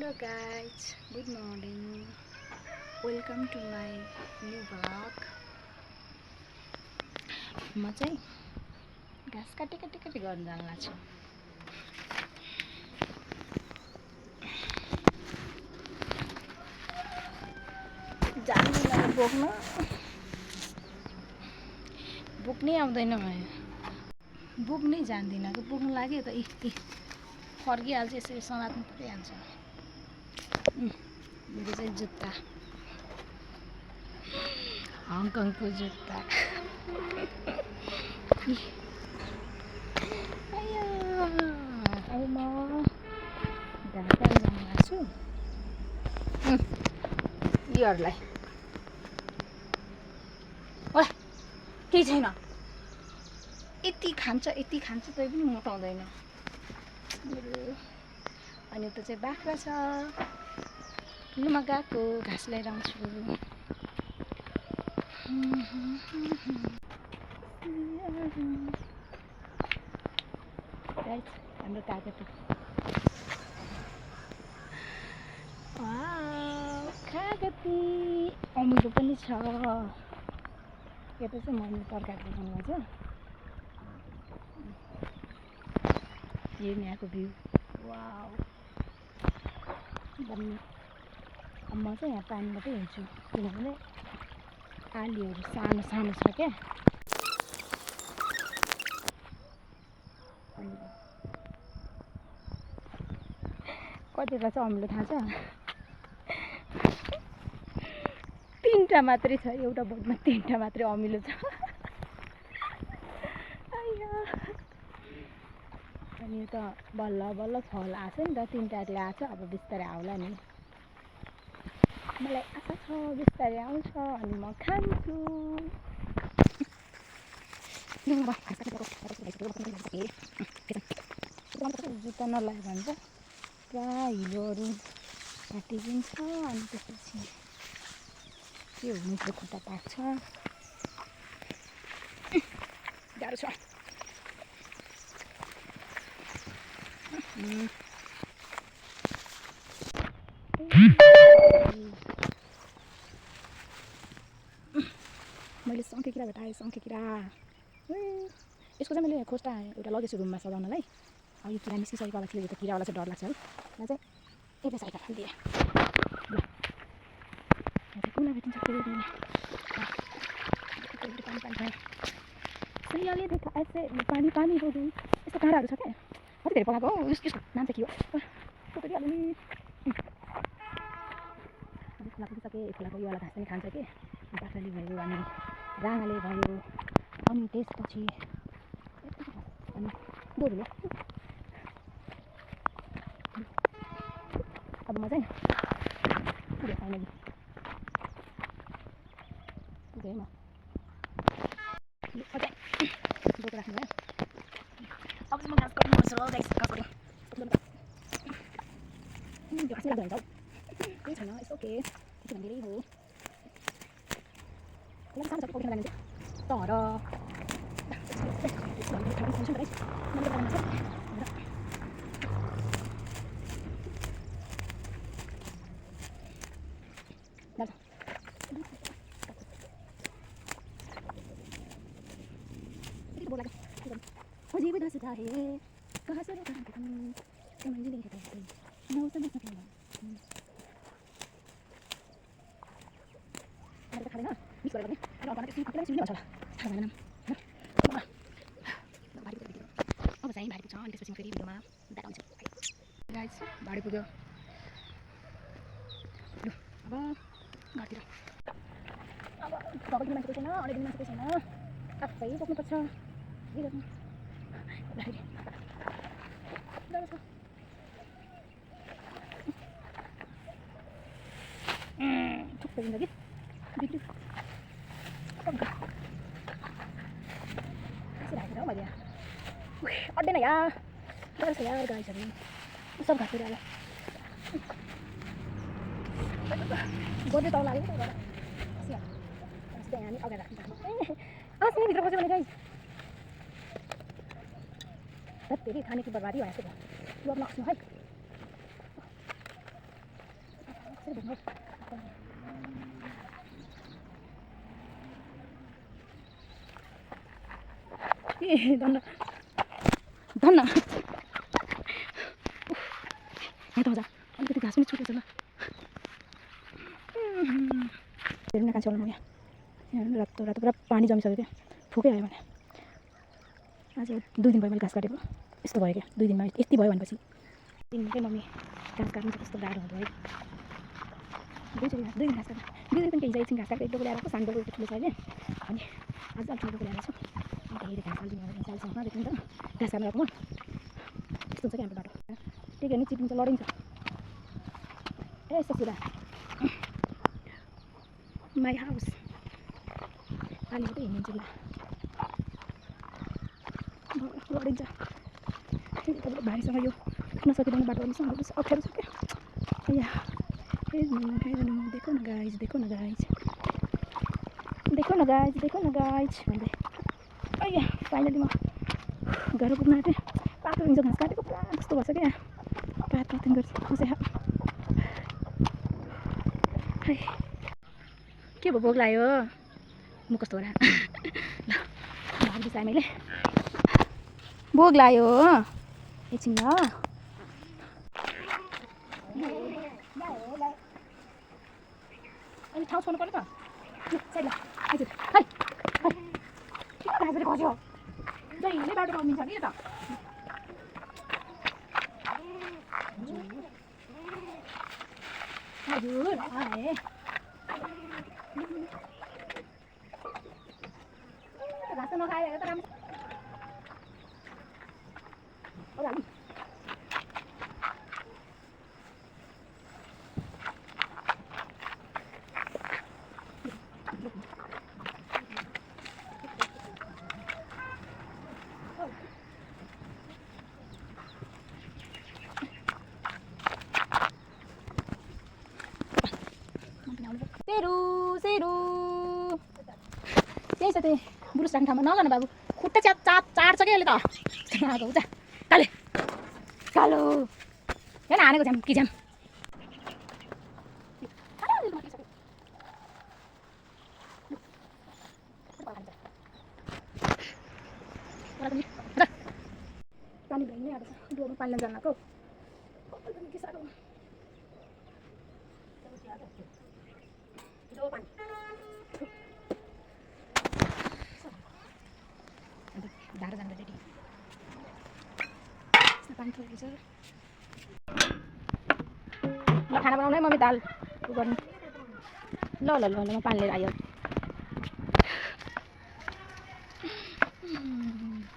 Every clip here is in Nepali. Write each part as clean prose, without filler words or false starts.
Hello guys, good morning. Welcome to my new vlog. म चाहिँ घाँस काटी गर्न जान लाग्छु। जान्दिनँ बोक्नै आउँदैन भयो। बोक्नै जान्दिनँ कि बोक्नु लाग्यो त फर्किहाल्छ, यसरी समात्नु परिहाल्छ। मेरो चाहिँ जुत्ता हङकङको जुत्ता। अब म ढाका जान लाग्छु। यीहरूलाई ओए केही छैन, यति खान्छ तै पनि मोटाउँदैन। अनि उता चाहिँ बाख्रा छ, लुमा गएको घाँस लिएर आउँछु। हाम्रो कागती कागती अमिलो पनि छ। यता चाहिँ मम्मी तरकारी बनाउनु छ। हेर्नु यहाँको भ्यू, वाउ। म चाहिँ यहाँ पानीबाटै हिँड्छु किनभने आलीहरू सानो सानो छ क्या। कतिवटा चाहिँ अमिलो थाहा छ? 3टा मात्रै छ, एउटा बोटमा 3टा मात्रै अमिलो छ। अनि यो त बल्ल बल्ल फल आएको छ नि त, 3टाले आएको छ। अब बिस्तारै आउला नि, मलाई आशा छ बिस्तारै आउँछ अनि म खान्छु। जुत्ता नलाग्यो भने त पुरा हिलोहरू काटिदिन्छ। अनि त्यसपछि के हुन्छ, खुट्टा पाक्छ, गाह्रो छ। मैले सङ्खे भेटाएँ, सङ्खे किरा। यसको चाहिँ मैले खोस्टा एउटा लगेछु रुममा सजाउनलाई। अब यो किरा निस्किसकेको अब थियो, यो त किरावाला चाहिँ डर लाग्छ है। यहाँ चाहिँ एउटा साइड हालिदिएँ। कुना भेटिन्छ सैयाले देखा ऐसे पानी हो गई। यस्तो काँडाहरू छ क्या, कति धेरै पकाएको हो। यसको नाम चाहिँ के हो? फुलाको पुगिसके। फुलाको योवाला घाँस पनि खान्छ कि, बाख्राले भयो अनि राँगाले भयो। अनि त्यसपछि अनि गोरुले। अब म चाहिँ पुगेँ फाइनली, पुगेँ म। अझै बोकेर राख्नु भयो। अब चाहिँ म घाँस काट्नुपर्छ गाइस, घाँस काटेँ। त्यो घाँसै लाग्दो हुन्छ हौ, केही छैन, यस्तो ओके। त्यसो भने धेरै हो। सानो छ पौडी खेल्न जाने तर जीव धसता है कहाँ से रोका हमको तुम मंजिल है तो मौसम है सफेद अरे खा लेना मिक्स कर देंगे और बनाते हैं अपने सुनिए चला खा लेना भारी पुग्यो अब चाहिँ भारी पुग्छ अनि त्यसपछि फेरि भिडियोमा देखाउँछु गाइस। भारी पुग्यो लु अब घरतिर। अब घरको दिन मान्छे छैन, अरू दिन मान्छे छैन, आफै बस्नुपर्छ। थुप्रै जिन्दगी बिग्रियो कसरी राखेको हो मैले अड्दैन यार, गाह्रो छ यार गाइसहरू सब घाँसेर आयो। गोद्रे तल लाग्यो त यहाँ अगाडि राख्नु भित्र बस्यो भने गाइस फेरि खाने कि बर्बादी भयो जस्तो भयो। लु अब नखस्नु है। ए धन्न धन्न यहाँ त मजा अलिकति घाँस पनि छुटेछ ल हेर्नु न कहाँ छ होला म यहाँ रातो रातो पुरा पानी जमिसक्यो क्या फुकै आयो भने आज 2 दिन भयो मैले घाँस काटेको यस्तो भयो क्या 2 दिनमा यति भयो भनेपछि दिनकै मम्मी घाँस काट्नु चाहिँ कस्तो गाह्रो हुँदो है 2 दिन घाँस काट्नु 2 दिन पनि केही एकछिन घाँस काटेको एक डोको ल्याएर सानो डोको ठुलो छ अहिले अनि आज अलिक ठुलो डोको ल्याएर छु धेरै घाँस हालिदिनु भने सालसम्म देख्नु त घाँस काट्नु गएको म यस्तो हुन्छ क्या हाम्रो बाटो त्यही हेर्नु चिप्लिन्छ लडिन्छ ए यस्तो सुधा माई हाउस पानी मात्रै हिँडिन्छ ल लडिन्छ तपाईँले भाइसँग यो नसकिँदैन बाटो गर्नु अप्ठ्यारो छ क्या हेर्नु देखो न गाइज देखो न गाइज देखो न गाइज देखो न गाइज भन्दै अಯ್या फाइनली म घर पुग्न आँटेँ पातो हुन्छ घाँस काटेको पुरा कस्तो भएछ क्या पात गर्छ खसे के भयो भोक लाग्यो म कस्तो हो र ल भात बिसाएँ मैले भोक लाग्यो एकछिन ल अनि ठाउँ छोड्नु पर्यो त साइड ल आइज है है खस्यो जहिले बाटो पाउनुहुन्छ नि त हजुर आए घाँस त नखाएर त राम्रो सेरू त्यही छ त्यही बुरुस राख्ने ठाउँमा नल न बाबु खुट्टा चाट्छ क्या यसले त आएको हुन्छ काले कालो हेर्न हानेको झ्याम कि झ्याम पानी भइ नै आएको छ डोरमा पानी जान आएको के साह्रो धारा जाँदा रेडी पानी थोरै छ ल खाना बनाउनु है मम्मी दाल गर्नु ल ल ल ल म पानी लिएर आयो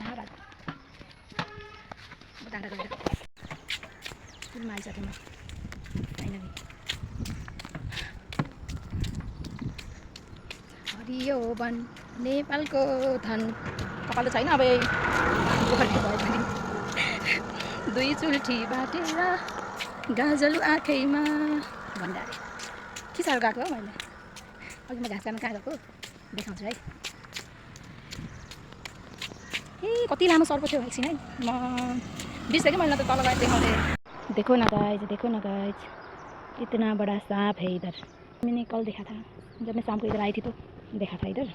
धारा धारा गएर स्कुलमा आइसकेँ म फाइनली हरियो वन नेपालको धन कपाल छैन अब पोखरी भयो भने 2 चुल्ठी बाटेर गाजल आँखैमा भन्दा अरे के साह्रो गएको हो मैले अघि म घाँस काट्न कहाँ गएको देखाउँछु है ए कति लामो सर्प थियो एकछिन है म बिर्सेँ कि मैले त तल गएर देखाउँदै देखो न गाइज इतना बड़ा सांप है इधर मैंने कल देखा था जब मैं शाम को इधर आई थी तो देखा था इधर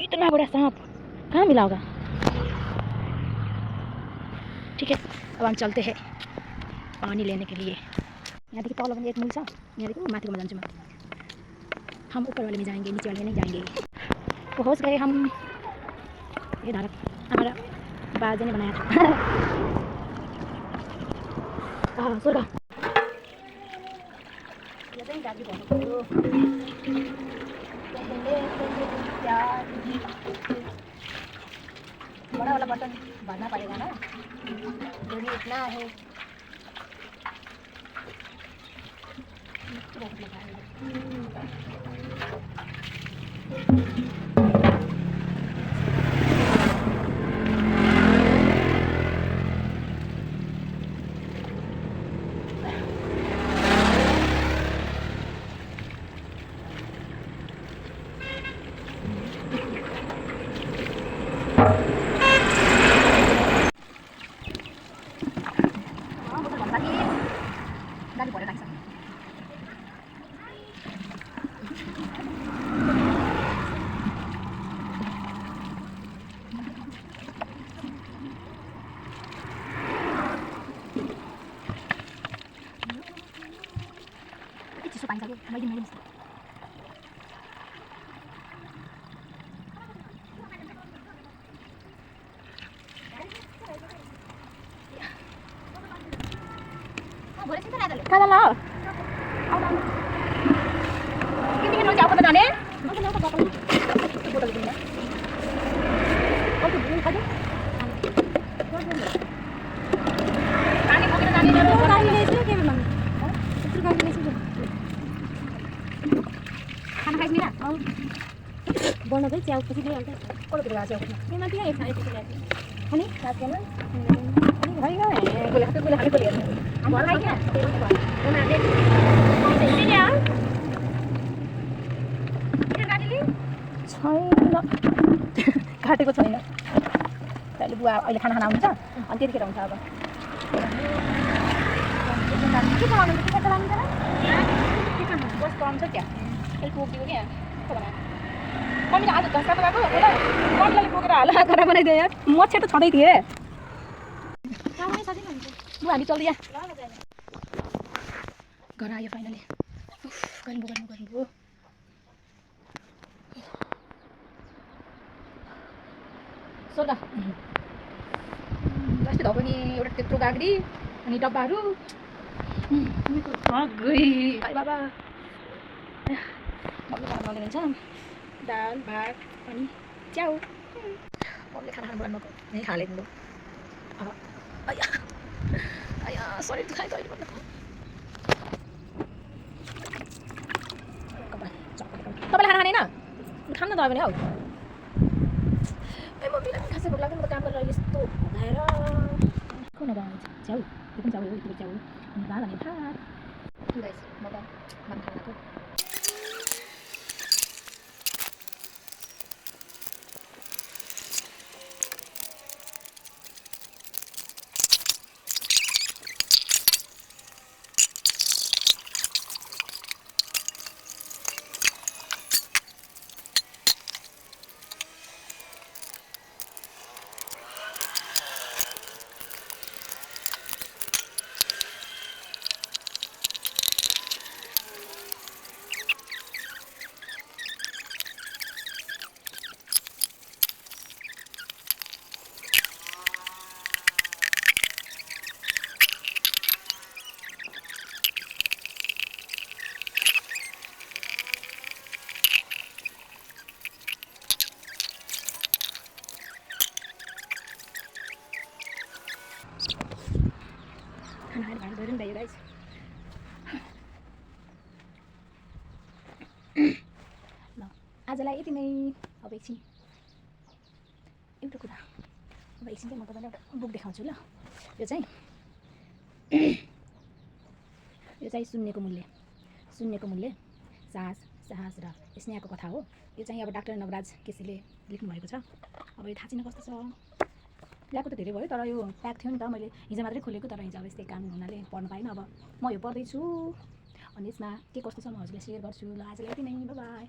इतना बड़ा सांप कहाँ मिला होगा ठीक है अब हम चलते हैं पानी लेने के लिए यहाँ देखिए तल पनि एक मूल छ यहाँ देखिए माथिकोमा जान्छु म हम ऊपर वाले में जाएंगे नीचे वाले में नहीं जाएंगे पहुँच गए हम ये धारा हमारा बाजे ने बनाया था स्वर्ग बड़ा वाला बटन भरना पड़ेगा ना दूरी इतना है चिसो पानी छ कि मैले मैले kada lah ini bikin roti apa tadi botol ini oh tuh belum aja पानी बोकेर जाने गाडी ल्याइछु के भन्नु यत्रो गाडी ल्याइछु खाना खाइस् मिरा बनाउँदै च्याउ पछि ल्याइहाल्छ कति बेला च्याउ नि माथि एक खाए पछि ल्याइछु अनि साथ गर्न अनि भइ गयो गोले खाने गोले हम खाइ क्या उनीहरुले नि ल्या किन गाडीले छैन काटेको छैन अहिले बुवा अहिले खाना खाना हुन्छ अनि त्यतिखेर हुन्छ अब के चलाउनु के चलाउनु त बस कम छ क्या अहिले पोकिदियो क्या मम्मीले आज धस्का पकाएको होला मम्मीले पोकेर हाल खाना बनाइदियो यार म छेटो छँदै थिएँ बुवा हामी चल्दै घर आयो फाइनली गर्नुभयो सोध अस्ति धो पनि एउटा त्यत्रो गाग्री अनि डब्बाहरू बाबा मम्मीले खाना बनाउने हुन्छ दाल भात अनि च्याउ मम्मीले खाना बनाउनु नै खालेको अब आया शरीर दुखाइ त अहिले भन्दा तपाईँले खाना खानेन खान न त भने हौ ए मम्मीलाई पनि खासै भोक लाग्दैन म त काम गरेर यस्तो भगाएर कुन बनाउँछ च्याउ त्यो पनि च्याउ हो यति च्याउ अनि दाल अनि भात गाइस म त भात खाएको खाना खाएर भाँडा धोएर नि गाइस ल आजलाई यति नै अब एकछिन एउटा कुरा अब एकछिन चाहिँ म तपाईँलाई एउटा बुक देखाउँछु ल यो चाहिँ शून्यको मूल्य साहस र स्नेहको कथा हो यो चाहिँ अब डाक्टर नवराज केसीले लेख्नु भएको छ अब यो थाहा छैन कस्तो छ ल्याएको त धेरै भयो तर यो प्याक थियो नि त मैले हिजो मात्रै खोलेको तर हिजो अब यस्तै काम हुनाले पढ्नु पाइनँ अब म यो पढ्दैछु अनि यसमा के कस्तो छ म हजुरलाई सेयर गर्छु ल आजलाई यति नै बाइ